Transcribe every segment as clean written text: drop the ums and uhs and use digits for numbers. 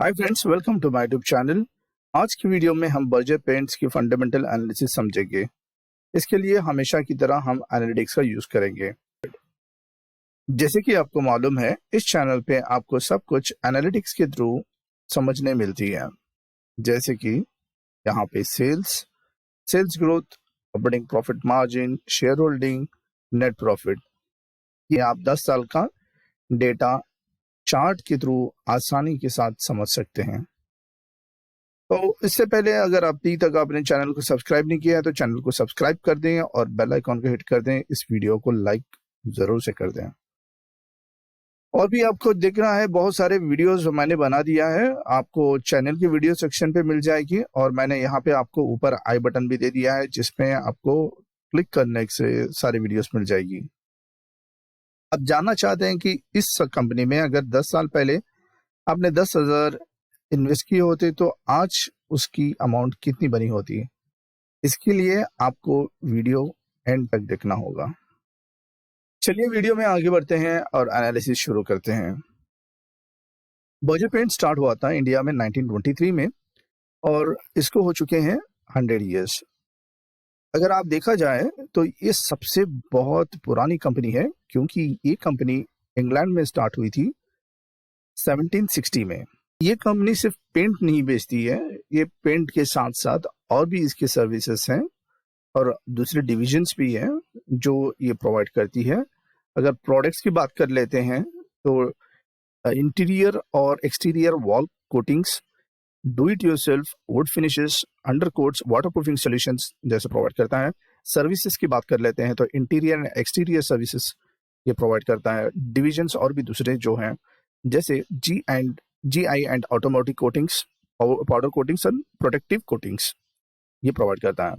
Hi friends, welcome to my YouTube channel. आज की video में हम बर्जर पेंट्स की फंडामेंटल एनालिसिस समझेंगे। इसके लिए हमेशा की तरह हम एनालिटिक्स का यूज करेंगे। जैसे कि आपको मालूम है, इस चैनल पे आपको सब कुछ एनालिटिक्स के थ्रू समझने मिलती है। जैसे कि यहाँ पे sales growth, operating profit margin, share holding, net profit, ये आप 10 साल का डेटा चार्ट के थ्रू आसानी के साथ समझ सकते हैं। तो इससे पहले अगर अभी तक आपने चैनल को सब्सक्राइब नहीं किया है तो चैनल को सब्सक्राइब कर दें और बेल आइकॉन को हिट कर दें। इस वीडियो को लाइक जरूर से कर दें। और भी आपको दिख रहा है, बहुत सारे वीडियोस मैंने बना दिया है, आपको चैनल के वीडियो सेक्शन पे मिल जाएगी। और मैंने यहाँ पे आपको ऊपर आई बटन भी दे दिया है जिसमें आपको क्लिक करने से सारे वीडियोस मिल जाएगी। अब जानना चाहते हैं कि इस कंपनी में अगर 10 साल पहले आपने 10,000 इन्वेस्ट किए होते तो आज उसकी अमाउंट कितनी बनी होती। इसके लिए आपको वीडियो एंड तक देखना होगा। चलिए वीडियो में आगे बढ़ते हैं और एनालिसिस शुरू करते हैं। बर्जर पेंट स्टार्ट हुआ था इंडिया में 1923 में और इसको हो चुके हैं 100 इयर्स। अगर आप देखा जाए तो ये सबसे बहुत पुरानी कंपनी है, क्योंकि ये कंपनी इंग्लैंड में स्टार्ट हुई थी 1760 में। ये कंपनी सिर्फ पेंट नहीं बेचती है, ये पेंट के साथ साथ और भी इसके सर्विसेज हैं और दूसरे डिविजन्स भी हैं जो ये प्रोवाइड करती है। अगर प्रोडक्ट्स की बात कर लेते हैं तो इंटीरियर और exterior wall coatings, do it yourself would finishes, under quotes, water proofing solutions जैसे प्रोवाइड करता है। सर्विसेज की बात कर लेते हैं तो इंटीरियर एंड एक्सटीरियर सर्विसेज ये प्रोवाइड करता है। डिविजन्स और भी दूसरे जो हैं जैसे GI and automotive coatings, powder coatings and protective coatings ये प्रोवाइड करता है।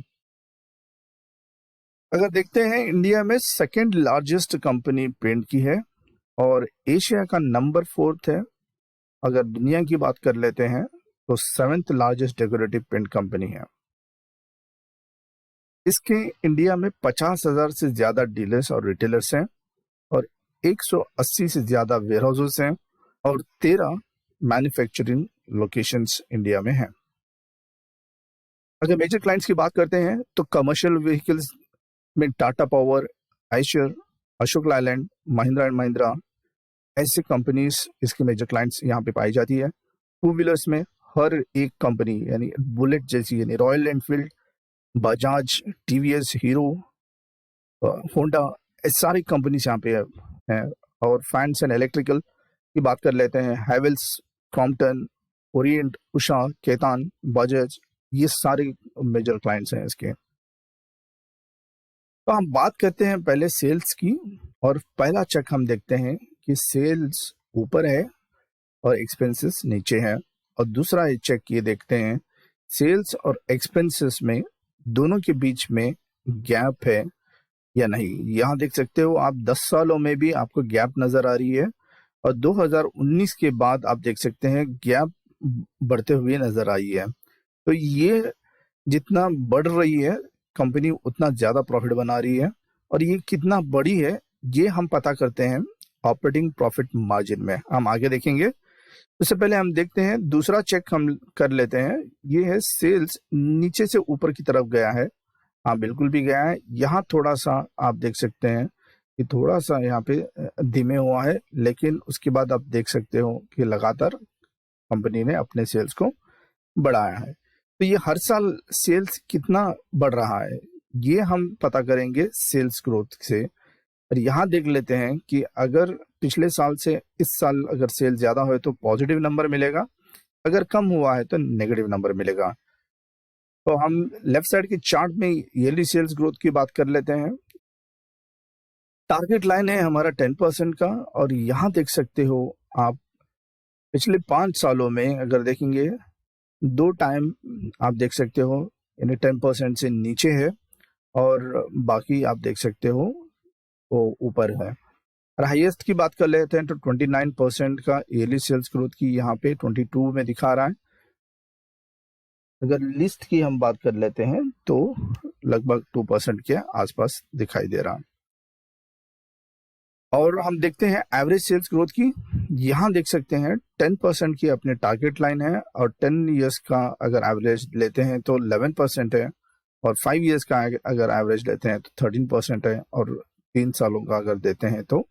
अगर देखते हैं, इंडिया में सेकेंड लार्जेस्ट कंपनी पेंट की है और एशिया का नंबर 4th है। अगर दुनिया की बात कर लेते हैं तो 7th largest decorative paint company है। इसके इंडिया में 50,000 से ज्यादा डीलर्स और रिटेलर्स हैं और 180 से ज्यादा वेयरहाउसेस हैं और 13 मैन्युफैक्चरिंग लोकेशंस इंडिया में हैं। अगर मेजर क्लाइंट्स की बात करते हैं तो कमर्शियल व्हीकल्स में टाटा पावर, आइशर, अशोक लाइलैंड, महिंद्रा एंड महिंद्रा, ऐसे कंपनीज इसके मेजर क्लाइंट्स यहाँ पे पाई जाती है। टू व्हीलर्स में हर एक कंपनी यानी बुलेट जैसी, यानी royal Enfield, Bajaj, TVS, hero, Honda, सारी कंपनीज यहाँ पे हैं। और फैंस एंड इलेक्ट्रिकल की बात कर लेते हैं, हैवेल्स, क्रॉम्पटन, ओरिएंट, उषा, केतान, बजाज, ये सारे मेजर क्लाइंट्स हैं इसके। तो हम बात करते हैं पहले सेल्स की और पहला चेक हम देखते हैं कि सेल्स ऊपर है और एक्सपेंसेस नीचे है। और दूसरा चेक ये देखते हैं सेल्स और एक्सपेंसेस में दोनों के बीच में गैप है या नहीं। यहाँ देख सकते हो आप 10 सालों में भी आपको गैप नजर आ रही है और 2019 के बाद आप देख सकते हैं गैप बढ़ते हुए नजर आई है। तो ये जितना बढ़ रही है कंपनी उतना ज्यादा प्रॉफिट बना रही है। और ये कितना बड़ी है ये हम पता करते हैं ऑपरेटिंग प्रॉफिट मार्जिन में, हम आगे देखेंगे। उससे पहले हम देखते हैं दूसरा चेक हम कर लेते हैं। ये है सेल्स नीचे से ऊपर की तरफ गया है। हाँ, बिल्कुल भी गया है। यहाँ थोड़ा सा आप देख सकते हैं कि थोड़ा सा यहाँ पे धीमे हुआ है, लेकिन उसके बाद आप देख सकते हो कि लगातार कंपनी ने अपने सेल्स को बढ़ाया है। तो ये हर साल सेल्स कितना बढ़ रहा है ये हम पता करेंगे सेल्स ग्रोथ से। और यहाँ देख लेते हैं कि अगर पिछले साल से इस साल अगर सेल ज्यादा हो तो पॉजिटिव नंबर मिलेगा, अगर कम हुआ है तो नेगेटिव नंबर मिलेगा। तो हम लेफ्ट साइड के चार्ट में ईयरली सेल्स ग्रोथ की बात कर लेते हैं। टारगेट लाइन है हमारा 10% का और यहाँ देख सकते हो आप पिछले 5 सालों में अगर देखेंगे 2 टाइम आप देख सकते हो यानी 10% से नीचे है और बाकी आप देख सकते हो वो ऊपर है। और हाईएस्ट की बात कर लेते हैं तो 29% का ईयरली सेल्स ग्रोथ की यहाँ पे 22 में दिखा रहा है। अगर लिस्ट की हम बात कर लेते हैं तो लगभग 2% के आसपास दिखाई दे रहा है। और हम देखते हैं एवरेज सेल्स ग्रोथ की। यहाँ देख सकते हैं 10% की अपने टारगेट लाइन है, और 10 इयर्स का अगर एवरेज लेते हैं तो 11% है, और 5 इयर्स का अगर एवरेज लेते हैं तो 13% है, और 3 सालों का अगर देते हैं तो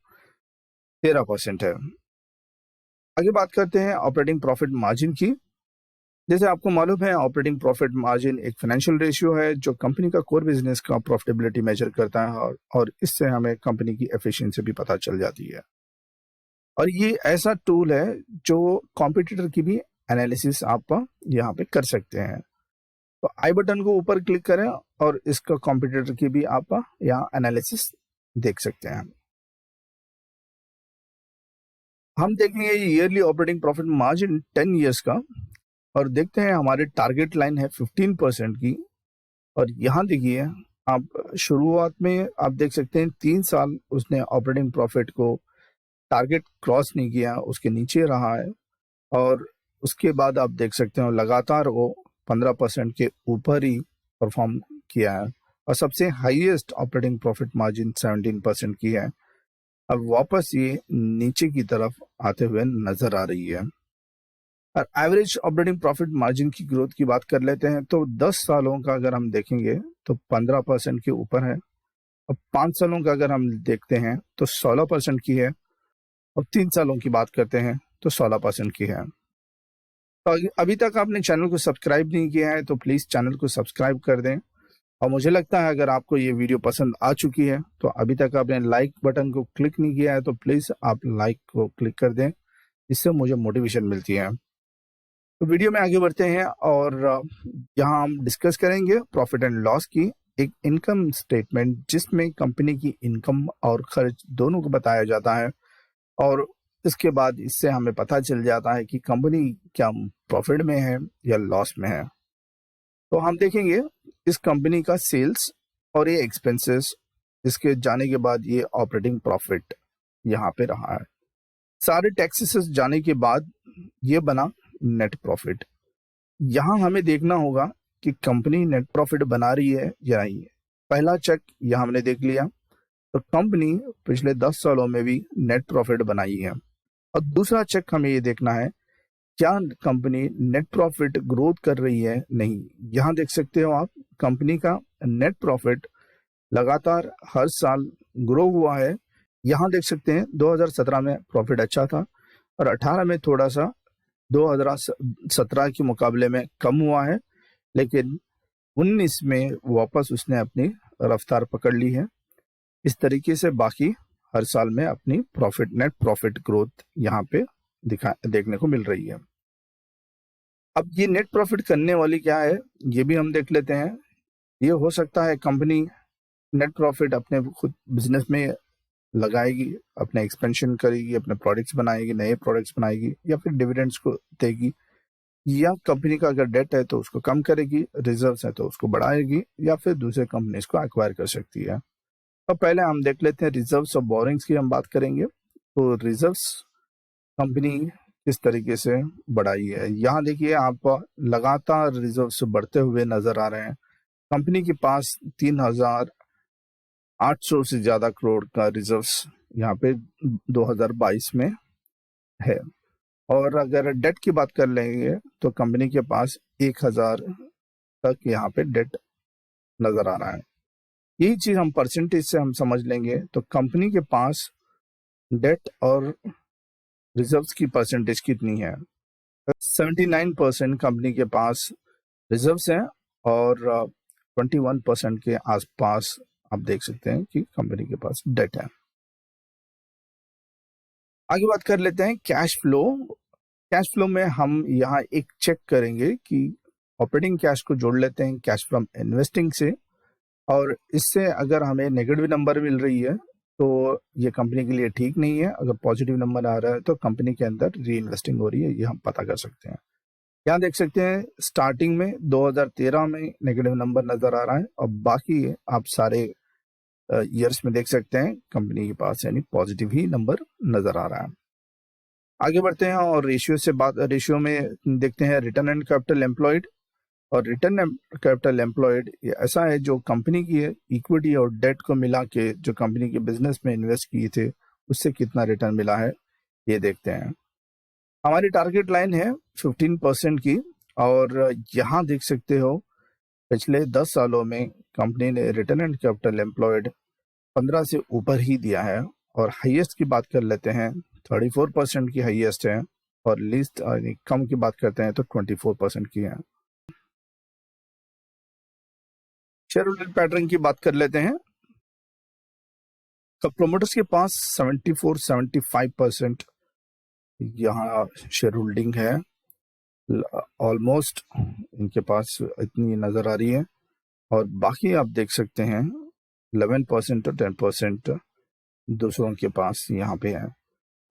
13% है। आगे बात करते हैं ऑपरेटिंग प्रॉफिट मार्जिन की। जैसे आपको मालूम है, ऑपरेटिंग प्रॉफिट मार्जिन एक फाइनेंशियल रेशियो है जो कंपनी का कोर बिजनेस का प्रॉफिटेबिलिटी मेजर करता है, और इससे हमें कंपनी की एफिशिएंसी भी पता चल जाती है। और ये ऐसा टूल है जो कॉम्पिटिटर की भी एनालिसिस आप यहाँ पे कर सकते हैं। तो आई बटन को ऊपर क्लिक करें और इसका कॉम्पिटिटर की भी आप यहाँ एनालिसिस देख सकते हैं। हम देखेंगे yearly operating profit margin 10 years का, और देखते हैं हमारे टारगेट लाइन है 15% की। और यहाँ देखिए, आप शुरुआत में आप देख सकते हैं 3 साल उसने ऑपरेटिंग प्रॉफिट को टारगेट क्रॉस नहीं किया, उसके नीचे रहा है। और उसके बाद आप देख सकते हो लगातार वो 15% के ऊपर ही परफॉर्म किया है, और सबसे हाईएस्ट ऑपरेटिंग प्रॉफिट मार्जिन 17% की है। अब वापस ये नीचे की तरफ आते हुए नजर आ रही है। और एवरेज ऑपरेटिंग प्रॉफिट मार्जिन की ग्रोथ की बात कर लेते हैं तो 10 सालों का अगर हम देखेंगे तो 15% के ऊपर है। अब 5 सालों का अगर हम देखते हैं तो 16% की है, और 3 सालों की बात करते हैं तो 16% की है। तो अभी तक आपने चैनल को सब्सक्राइब नहीं किया है तो प्लीज चैनल को सब्सक्राइब कर दें। और मुझे लगता है अगर आपको ये वीडियो पसंद आ चुकी है तो अभी तक आपने लाइक बटन को क्लिक नहीं किया है तो प्लीज आप लाइक को क्लिक कर दें, इससे मुझे मोटिवेशन मिलती है। तो वीडियो में आगे बढ़ते हैं, और यहाँ हम डिस्कस करेंगे प्रॉफिट एंड लॉस की एक इनकम स्टेटमेंट, जिसमें कंपनी की इनकम और खर्च दोनों को बताया जाता है। और इसके बाद इससे हमें पता चल जाता है कि कंपनी क्या प्रॉफिट में है या लॉस में है। तो हम देखेंगे इस कंपनी का सेल्स और ये एक्सपेंसेस, इसके जाने के बाद ये ऑपरेटिंग प्रॉफिट यहाँ पे रहा है। सारे टैक्सेस जाने के बाद ये बना नेट प्रॉफिट। यहाँ हमें देखना होगा कि कंपनी नेट प्रॉफिट बना रही है या नहीं है। पहला चेक यहाँ हमने देख लिया, तो कंपनी पिछले 10 सालों में भी नेट प्रॉफिट बनाई है। और दूसरा चेक हमें ये देखना है, क्या कंपनी नेट प्रॉफिट ग्रोथ कर रही है नहीं। यहाँ देख सकते हो आप, कंपनी का नेट प्रॉफिट लगातार हर साल ग्रो हुआ है। यहाँ देख सकते हैं 2017 में प्रॉफिट अच्छा था, और 18 में थोड़ा सा 2017 के मुकाबले में कम हुआ है, लेकिन 19 में वापस उसने अपनी रफ्तार पकड़ ली है। इस तरीके से बाकी हर साल में अपनी प्रॉफिट नेट प्रॉफिट ग्रोथ यहाँ पे देखने को मिल रही है। अब ये नेट प्रॉफिट करने वाली क्या है ये भी हम देख लेते हैं। ये हो सकता है कंपनी नेट प्रॉफिट अपने खुद बिजनेस में लगाएगी, अपने एक्सपेंशन करेगी, अपने प्रोडक्ट्स बनाएगी, नए प्रोडक्ट्स बनाएगी, या फिर डिविडेंड्स को देगी, या कंपनी का अगर डेट है तो उसको कम करेगी, रिजर्व्स है तो उसको बढ़ाएगी, या फिर दूसरे कंपनीज को एक्वायर कर सकती है। तो पहले हम देख लेते हैं रिजर्व्स और बोरिंग्स की हम बात करेंगे। तो रिजर्व्स कंपनी किस तरीके से बढ़ाई है, यहाँ देखिए आप लगातार रिजर्व्स बढ़ते हुए नजर आ रहे हैं। कंपनी के पास 3,800 से ज्यादा करोड़ का रिजर्व्स यहाँ पे 2022 में है। और अगर डेट की बात कर लेंगे तो कंपनी के पास 1,000 तक यहाँ पे डेट नजर आ रहा है। यही चीज हम परसेंटेज से हम समझ लेंगे तो कंपनी के पास डेट और रिजर्व्स की परसेंटेज कितनी है। 79% कंपनी के पास रिजर्व्स हैं, और 21% के आसपास आप देख सकते हैं कि कंपनी के पास डेट है। आगे बात कर लेते हैं कैश फ्लो। कैश फ्लो में हम यहाँ एक चेक करेंगे कि ऑपरेटिंग कैश को जोड़ लेते हैं कैश फ्रॉम इन्वेस्टिंग से, और इससे अगर हमें नेगेटिव नंबर मिल रही है तो ये कंपनी के लिए ठीक नहीं है। अगर पॉजिटिव नंबर आ रहा है तो कंपनी के अंदर री इन्वेस्टिंग हो रही है, ये हम पता कर सकते हैं। यहाँ देख सकते हैं स्टार्टिंग में 2013 में नेगेटिव नंबर नजर आ रहा है, और बाकी आप सारे ईयर्स में देख सकते हैं कंपनी के पास यानी पॉजिटिव ही नंबर नजर आ रहा है। आगे बढ़ते हैं और रेशियो में देखते हैं रिटर्न एंड कैपिटल एम्प्लॉयड। और रिटर्न कैपिटल एम्प्लॉयड ये ऐसा है जो कंपनी की इक्विटी और डेट को मिला के जो कंपनी के बिजनेस में इन्वेस्ट किए थे उससे कितना रिटर्न मिला है ये देखते हैं। हमारी टारगेट लाइन है 15% की, और यहाँ देख सकते हो पिछले 10 सालों में कंपनी ने रिटर्न एंड कैपिटल एम्प्लॉयड 15 से ऊपर ही दिया है। और हाईएस्ट की बात कर लेते हैं, 34% की हाईएस्ट है, और लीस्ट कम की बात करते हैं तो 24% की है। शेयर होल्डर पैटर्न की बात कर लेते हैं। तो प्रोमोटर्स के पास 74-75% यहाँ शेयर होल्डिंग है, ऑलमोस्ट इनके पास इतनी नजर आ रही है। और बाकी आप देख सकते हैं 11% और 10% दूसरों के पास यहाँ पे है।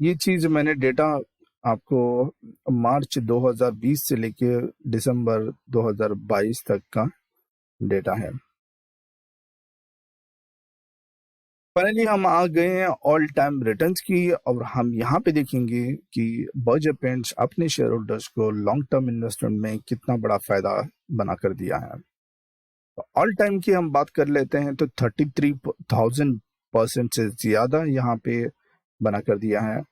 ये चीज मैंने डेटा आपको मार्च 2020 से लेके दिसंबर 2022 तक का डेटा है। फाइनली हम आ गए हैं ऑल टाइम रिटर्न्स की, और हम यहाँ पे देखेंगे कि बर्जर पेंट्स अपने शेयर होल्डर्स को लॉन्ग टर्म इन्वेस्टमेंट में कितना बड़ा फायदा बना कर दिया है। ऑल टाइम की हम बात कर लेते हैं तो 33,000% से ज्यादा यहाँ पे बना कर दिया है।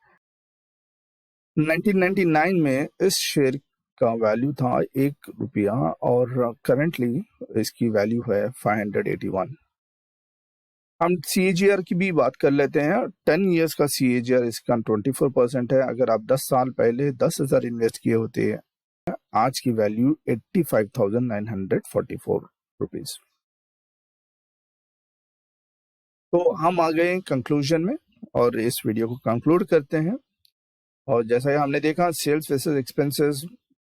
1999 में इस शेयर का वैल्यू था ₹1, और करंटली इसकी वैल्यू है 581। हम CAGR की भी बात कर लेते हैं। 10 इयर्स का CAGR इसका 24% है। अगर आप 10 साल पहले 10,000 इन्वेस्ट किए होते हैं, आज की वैल्यू 85,944 रुपीज। तो हम आ गए कंक्लूजन में और इस वीडियो को कंक्लूड करते हैं। और जैसा कि हमने देखा, सेल्स वर्सेस एक्सपेंसेस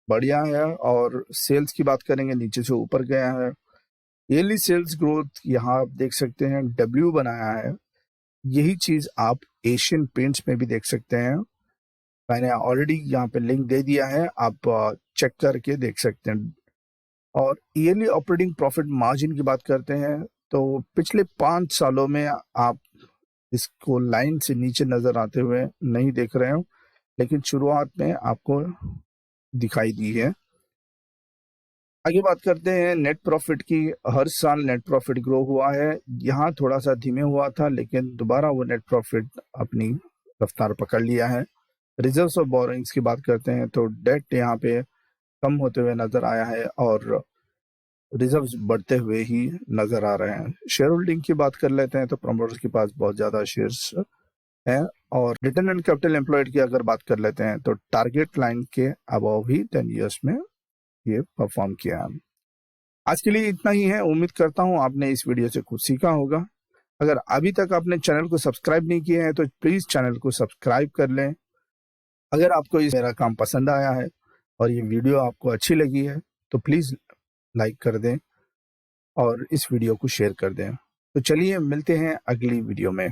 बढ़िया है, और सेल्स की बात करेंगे नीचे से ऊपर गया है। ईयरली सेल्स ग्रोथ यहाँ आप देख सकते हैं W बनाया है। यही चीज आप एशियन पेंट्स में भी देख सकते हैं। मैंने ऑलरेडी यहाँ पे लिंक दे दिया है, आप चेक करके देख सकते हैं। और ईयरली ऑपरेटिंग प्रॉफिट मार्जिन की बात करते हैं तो पिछले 5 सालों में आप इसको लाइन से नीचे नजर आते हुए नहीं देख रहे हो, लेकिन शुरुआत में आपको दिखाई दी है। आगे बात करते हैं नेट प्रॉफिट की। हर साल नेट प्रॉफिट ग्रो हुआ है। यहाँ थोड़ा सा धीमे हुआ था, लेकिन दोबारा वो नेट प्रॉफिट अपनी रफ्तार पकड़ लिया है। रिजर्व्स और बोरोइंग्स की बात करते हैं तो डेट यहाँ पे कम होते हुए नजर आया है, और रिजर्व्स बढ़ते हुए ही नजर आ रहे हैं। शेयर होल्डिंग की बात कर लेते हैं तो प्रमोटर्स के पास बहुत ज्यादा शेयर्स हैं। और रिटर्न एंड कैपिटल एम्प्लॉयड की अगर बात कर लेते हैं तो टारगेट लाइन के अबव ही 10 इयर्स में ये परफॉर्म किया है। आज के लिए इतना ही है। उम्मीद करता हूं आपने इस वीडियो से कुछ सीखा होगा। अगर अभी तक आपने चैनल को सब्सक्राइब नहीं किया है तो प्लीज चैनल को सब्सक्राइब कर लें। अगर आपको इस मेरा काम पसंद आया है और ये वीडियो आपको अच्छी लगी है तो प्लीज लाइक कर दें और इस वीडियो को शेयर कर दें। तो चलिए मिलते हैं अगली वीडियो में।